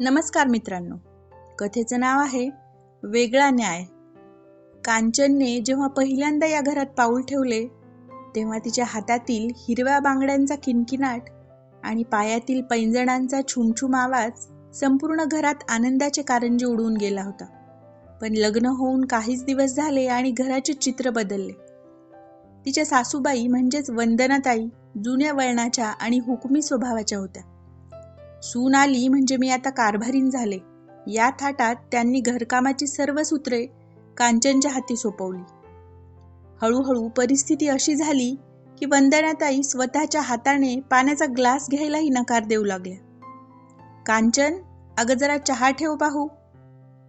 नमस्कार मित्रांनो. कथेचं नाव आहे वेगळा न्याय. कांचनने जेव्हा पहिल्यांदा या घरात पाऊल ठेवले तेव्हा तिच्या हातातील हिरव्या बांगड्यांचा किणकिणाट आणि पायातील पैंजणांचा छुमछुम आवाज संपूर्ण घरात आनंदाचे कारंजे उडवून गेला होता. पण लग्न होऊन काहीच दिवस झाले आणि घराचे चित्र बदलले. तिच्या सासूबाई म्हणजेच वंदनाताई जुन्या वळणाच्या आणि हुकुमी स्वभावाच्या होत्या. सून आली म्हणजे मी आता कारभारीण झाले या थाटात त्यांनी घरकामाची सर्व सूत्रे कांचनच्या हाती सोपवली. हळूहळू परिस्थिती अशी झाली की वंदनाताई स्वतःच्या हाताने पाण्याचा ग्लास घ्यायलाही नकार देऊ लागल्या. कांचन, अगं जरा चहा ठेव पाहू,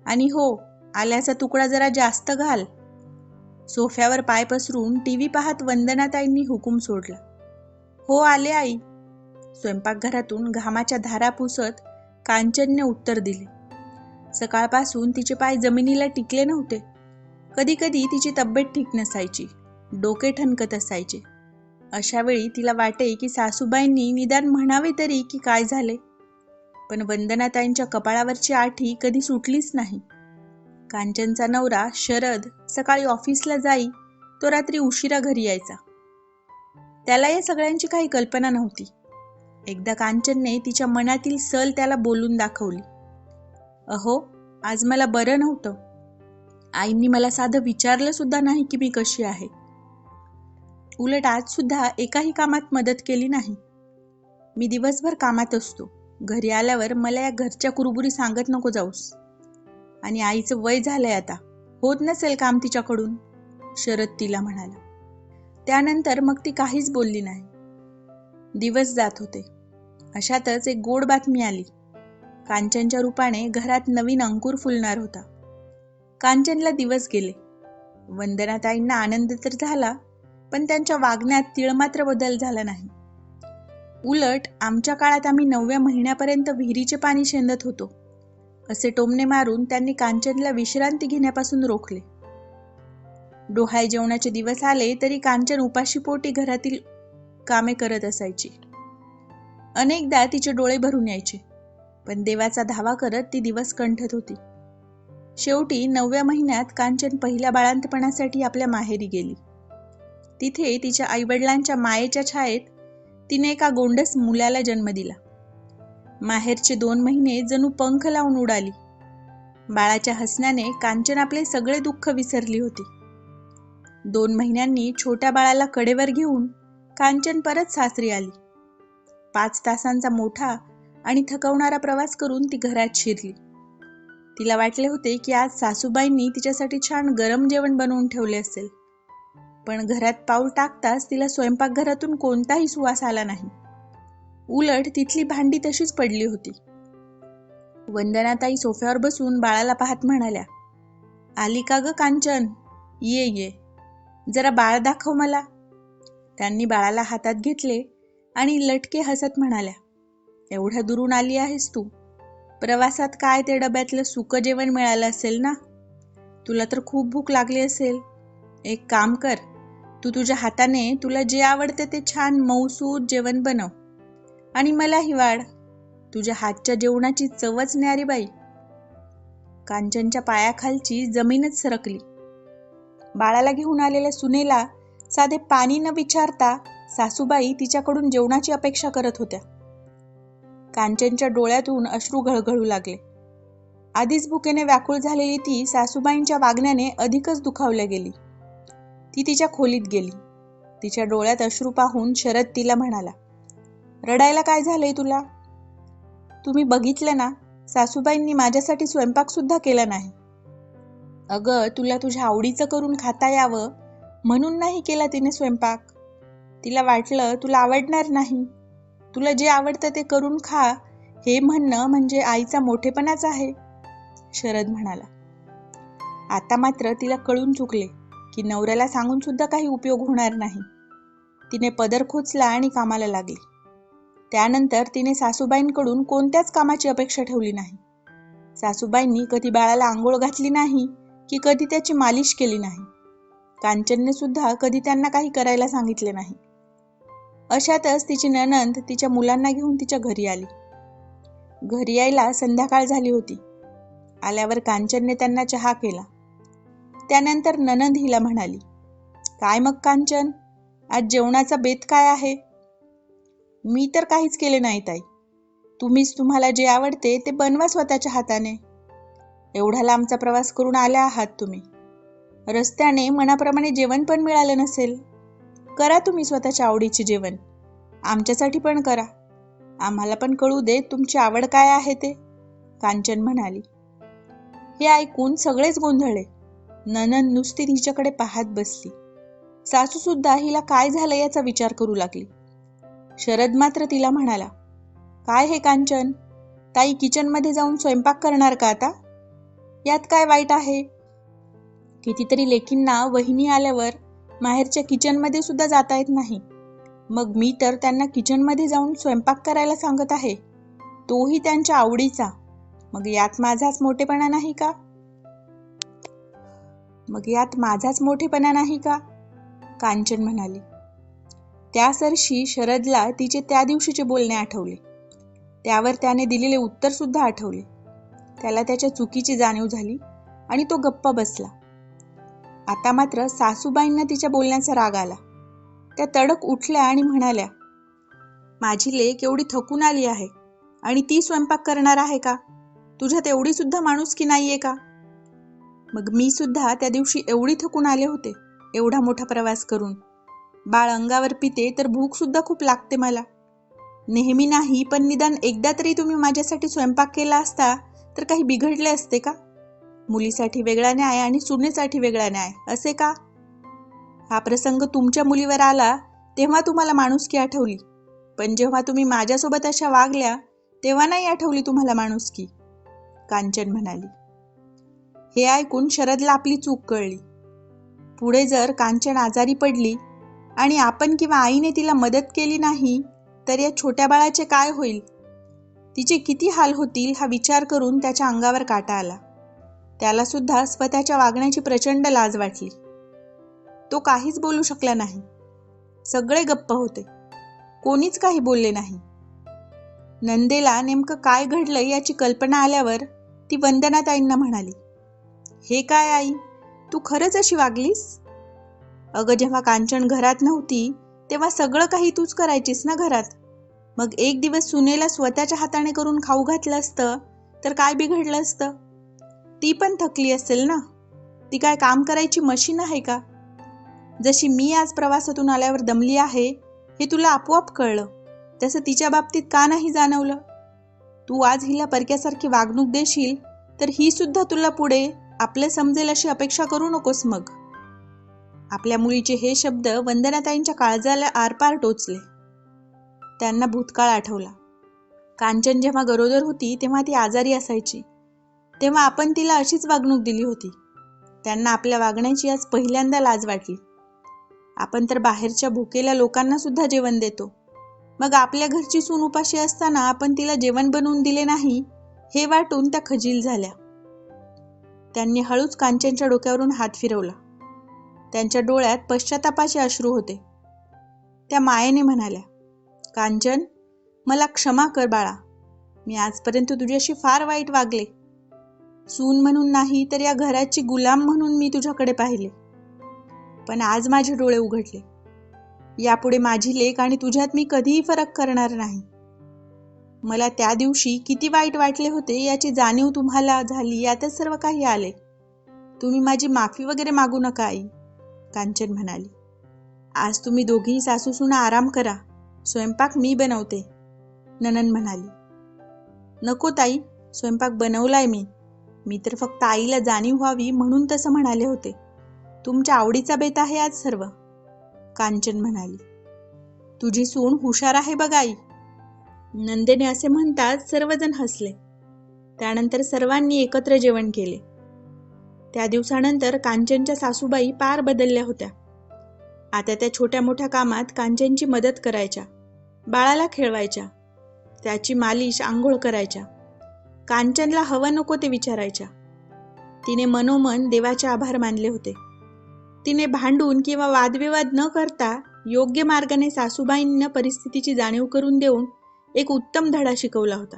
आणि हो, आल्याचा तुकडा जरा जास्त घाल. सोफ्यावर पाय पसरून टीव्ही पाहत वंदनाताईंनी हुकूम सोडला. हो, आले आई. स्वयंपाकघरातून घामाच्या धारा पुसत कांचनने उत्तर दिले. सकाळपासून तिचे पाय जमिनीला टिकले नव्हते. कधी कधी तिची तब्येत ठीक नसायची, डोके ठणकत असायचे. अशा वेळी तिला वाटे की सासूबाईंनी निदान म्हणावे तरी की काय झाले. पण वंदनाताईंच्या कपाळावरची आठी कधी सुटलीच नाही. कांचनचा नवरा शरद सकाळी ऑफिसला जाई, तो रात्री उशिरा घरी यायचा. त्याला या सगळ्यांची काही कल्पना नव्हती. एकदा कांचनने तिच्या मनातील सल त्याला बोलून दाखवली. अहो, आज मला बरं नव्हतं. आईंनी मला साधं विचारलं सुद्धा नाही की मी कशी आहे. उलट आज सुद्धा एकाही कामात मदत केली नाही. मी दिवसभर कामात असतो. घरी आल्यावर मला या घरच्या कुरबुरी सांगत नको जाऊस. आणि आईचं वय झालंय आता, होत नसेल काम तिच्याकडून, शरद तिला म्हणाला. त्यानंतर मग ती काहीच बोलली नाही. दिवस जात होते. अशातच एक गोड बातमी आली. कांचनच्या रूपाने घरात नवीन अंकुर फुलणार होता. कांचनला दिवस गेले. वंदनाताईंना आनंद तर झाला, पण त्यांच्या वागण्यात तिळमात्र बदल झाला नाही. उलट आमच्या काळात आम्ही 9व्या महिन्यापर्यंत विहिरीचे पाणी शेंदत होतो असे टोमणे मारून त्यांनी कांचनला विश्रांती घेण्यापासून रोखले. डोहाळे जेवणाचे दिवस आले तरी कांचन उपाशीपोटी घरातील कामे करत असायची. अनेकदा तिचे डोळे भरून यायचे, पण देवाचा धावा करत ती दिवस कंठत होती. शेवटी 9व्या महिन्यात कांचन पहिल्या बाळंतपणासाठी आपल्या माहेरी गेली. तिथे तिच्या आईवडिलांच्या मायेच्या छायेत तिने एका गोंडस मुलाला जन्म दिला. माहेरचे 2 महिने जणू पंख लावून उडाली. बाळाच्या हसण्याने कांचन आपले सगळे दुःख विसरली होती. 2 महिन्यांनी छोट्या बाळाला कडेवर घेऊन कांचन परत सासरी आली. 5 तासांचा मोठा आणि थकवणारा प्रवास करून ती घरात शिरली. तिला वाटले होते की आज सासूबाईंनी तिच्यासाठी छान गरम जेवण बनवून ठेवले असेल. पण घरात पाऊल टाकताच तिला स्वयंपाकघरातून कोणताही सुवास आला नाही. उलट तिथली भांडी तशीच पडली होती. वंदनाताई सोफ्यावर बसून बाळाला पाहत म्हणाल्या, आली का ग कांचन? ये ये, जरा बाळ दाखव मला. त्यांनी बाळाला हातात घेतले आणि लटके हसत म्हणाल्या, एवढ्या दुरून आली आहेस तू? प्रवासात काय ते डब्यातलं सुकं जेवण मिळालं असेल ना? तुला तर खूप भूक लागली असेल. एक काम कर, तू तुझ्या हाताने तुला जे आवडते ते छान मऊसूद जेवण बनव आणि मलाही वाढ. तुझ्या हातच्या जेवणाची चवच न्यारी बाई. कांचनच्या पायाखालची जमीनच सरकली. बाळाला घेऊन आलेल्या सुनेला साधे पाणी न विचारता सासूबाई तिच्याकडून जेवणाची अपेक्षा करत होत्या. कांचनच्या डोळ्यातून अश्रू गळगळू लागले. आधीच भुकेने व्याकुळ झालेली ती सासूबाईंच्या वागण्याने अधिकच दुखावल्या गेली. ती तिच्या खोलीत गेली. तिच्या डोळ्यात अश्रू पाहून शरद तिला म्हणाला, रडायला काय झालंय तुला? तुम्ही बघितलं ना, सासूबाईंनी माझ्यासाठी स्वयंपाक सुद्धा केला नाही. अगं, तुला तुझ्या आवडीचं करून खाता यावं म्हणून नाही केला तिने स्वयंपाक. तिला वाटलं तुला आवडणार नाही. तुला जे आवडतं ते करून खा हे म्हणणं म्हणजे आईचा मोठेपणाच आहे, शरद म्हणाला. आता मात्र तिला कळून चुकले की नवऱ्याला सांगून सुद्धा काही उपयोग होणार नाही. तिने पदर खोचला आणि कामाला लागली. त्यानंतर तिने सासूबाईंकडून कोणत्याच कामाची अपेक्षा ठेवली नाही. सासूबाईंनी कधी बाळाला आंघोळ घातली नाही की कधी त्याची मालिश केली नाही. कांचनने सुद्धा कधी त्यांना काही करायला सांगितले नाही. अशातच तिची नणंद तिच्या मुलांना घेऊन तिच्या घरी आली. घरी यायला संध्याकाळ झाली होती. आल्यावर कांचनने त्यांना चहा केला. त्यानंतर नणंद हिला म्हणाली, काय मग कांचन, आज जेवणाचा बेत काय आहे? मी तर काहीच केले नाही ताई. तुम्हीच तुम्हाला जे आवडते ते बनवा स्वतःच्या हाताने. एवढा लांबचा प्रवास करून आल्या आहात तुम्ही. रस्त्याने मनाप्रमाणे जेवण पण मिळालं नसेल. करा तुम्ही स्वतःच्या आवडीचे जेवण. आमच्यासाठी पण करा. आम्हाला पण कळू दे तुमची आवड काय आहे ते, कांचन म्हणाली. हे ऐकून सगळेच गोंधळले. नणंद नुसती तिच्याकडे पाहत बसली. सासू सुद्धा हिला काय झालं याचा विचार करू लागली. शरद मात्र तिला म्हणाला, काय हे कांचन, ताई किचनमध्ये जाऊन स्वयंपाक करणार का आता? यात काय वाईट आहे? कितीतरी लेकींना वहिनी आल्यावर माहेरच्या किचनमध्ये सुद्धा जाता येत नाही. मग मी तर त्यांना किचनमध्ये जाऊन स्वयंपाक करायला सांगत आहे, तोही त्यांच्या आवडीचा. मग यात माझाच मोठेपणा नाही का? कांचन म्हणाली. त्यासरशी शरदला तिचे त्या दिवशीचे बोलणे आठवले. त्यावर त्याने दिलेले उत्तर सुद्धा आठवले. त्याला त्याच्या चुकीची जाणीव झाली आणि तो गप्पा बसला. आता मात्र सासूबाईंना तिच्या बोलण्याचा राग आला. त्या तडक उठल्या आणि म्हणाल्या, माझी लेक एवढी थकून आली आहे आणि ती स्वयंपाक करणार आहे का? तुझ्यात एवढी सुद्धा माणुसकी नाहीये का? मग मी सुद्धा त्या दिवशी एवढी थकून आले होते, एवढा मोठा प्रवास करून. बाळ अंगावर पिते तर भूक सुद्धा खूप लागते मला. नेहमी नाही पण निदान एकदा तरी तुम्ही माझ्यासाठी स्वयंपाक केला असता तर काही बिघडले असते का? मुलीसाठी वेगळा न्याय आणि सुनेसाठी वेगळा न्याय असे का? हा प्रसंग तुमच्या मुलीवर आला तेव्हा तुम्हाला माणुसकी आठवली, पण जेव्हा तुम्ही माझ्यासोबत अशा वागल्या तेव्हा नाही आठवली तुम्हाला माणुसकी, कांचन म्हणाली. हे ऐकून शरदला आपली चूक कळली. पुढे जर कांचन आजारी पडली आणि आपण किंवा आईने तिला मदत केली नाही तर या छोट्या बाळाचे काय होईल? तिचे किती हाल होतील हा विचार करून त्याच्या अंगावर काटा आला. त्याला सुद्धा स्वतःच्या वागण्याची प्रचंड लाज वाटली. तो काहीच बोलू शकला नाही. सगळे गप्प होते. कोणीच काही बोलले नाही. नंदेला नेमकं काय घडलं याची कल्पना आल्यावर ती वंदनाताईंना म्हणाली, हे काय आई, तू खरंच अशी वागलीस? अगं जेव्हा कांचन घरात नव्हती तेव्हा सगळं काही तूच करायचीस ना घरात. मग एक दिवस सुनेला स्वतःच्या हाताने करून खाऊ घातलं असतं तर काय बिघडलं असतं? ती पण थकली असेल ना. ती काय काम करायची मशीन आहे का? जशी मी आज प्रवासातून आल्यावर दमली आहे हे तुला आपोआप कळलं, तसं तिच्या बाबतीत का नाही जाणवलं? तू आज हिला परक्यासारखी वागणूक देशील तर ही सुद्धा तुला पुढे आपलं समजेल अशी अपेक्षा करू नकोस मग. आपल्या मुलीचे हे शब्द वंदनाताईंच्या काळजाला आरपार टोचले. त्यांना भूतकाळ आठवला. कांचन जेव्हा गरोदर होती तेव्हा ती आजारी असायची. तेव्हा आपण तिला अशीच वागणूक दिली होती. त्यांना आपल्या वागण्याची आज पहिल्यांदा लाज वाटली. आपण तर बाहेरच्या भुकेल्या लोकांना सुद्धा जेवण देतो. मग आपल्या घरची सून उपाशी असताना आपण तिला जेवण बनवून दिले नाही हे वाटून त्या खजील झाल्या. त्यांनी हळूच कांचनच्या डोक्यावरून हात फिरवला. त्यांच्या डोळ्यात पश्चातापाचे अश्रू होते. त्या मायेने म्हणाल्या, कांचन, मला क्षमा कर बाळा. मी आजपर्यंत तुझ्याशी फार वाईट वागले. सून म्हणून नाही तर या घराची गुलाम म्हणून मी तुझ्याकडे पाहिले. पण आज माझे डोळे उघडले. यापुढे माझी लेक आणि तुझ्यात मी कधीही फरक करणार नाही. मला त्या दिवशी किती वाईट वाटले होते याची जाणीव तुम्हाला झाली यातच सर्व काही आले. तुम्ही माझी माफी वगैरे मागू नका आई, कांचन म्हणाली. आज तुम्ही दोघीही सासू सुना आराम करा. स्वयंपाक मी बनवते, नणंद म्हणाली. नको ताई, स्वयंपाक बनवलाय मी तर फक्त आईला जाणीव व्हावी म्हणून तसं म्हणाले होते. तुमच्या आवडीचा बेत आहे आज सर्व, कांचन म्हणाली. तुझी सून हुशार आहे बघ आई, नंदेने असे म्हणताच सर्वजण हसले. त्यानंतर सर्वांनी एकत्र जेवण केले. त्या दिवसानंतर कांचनच्या सासूबाई पार बदलल्या होत्या. आता त्या छोट्या मोठ्या कामात कांचनची मदत करायच्या, बाळाला खेळवायच्या, त्याची मालिश आंघोळ करायच्या, कांचनला हवं नको ते विचारायच्या. तिने मनोमन देवाचे आभार मानले होते. तिने भांडून किंवा वादविवाद न करता योग्य मार्गाने सासूबाईंना परिस्थितीची जाणीव करून देऊन एक उत्तम धडा शिकवला होता.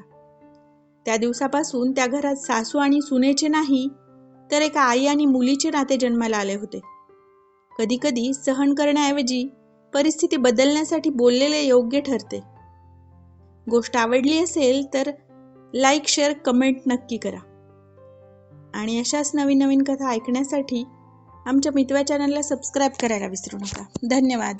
त्या दिवसापासून त्या घरात सासू आणि सुनेचे नाही, तर एका आई आणि मुलीचे नाते जन्माला आले होते. कधी कधी सहन करण्याऐवजी परिस्थिती बदलण्यासाठी बोललेले योग्य ठरते. गोष्ट आवडली असेल तर लाईक, शेअर, कमेंट नक्की करा. आणि अशाच नवीन नवीन कथा ऐकण्यासाठी आमच्या मितवा चॅनलला सबस्क्राईब करायला विसरू नका. धन्यवाद.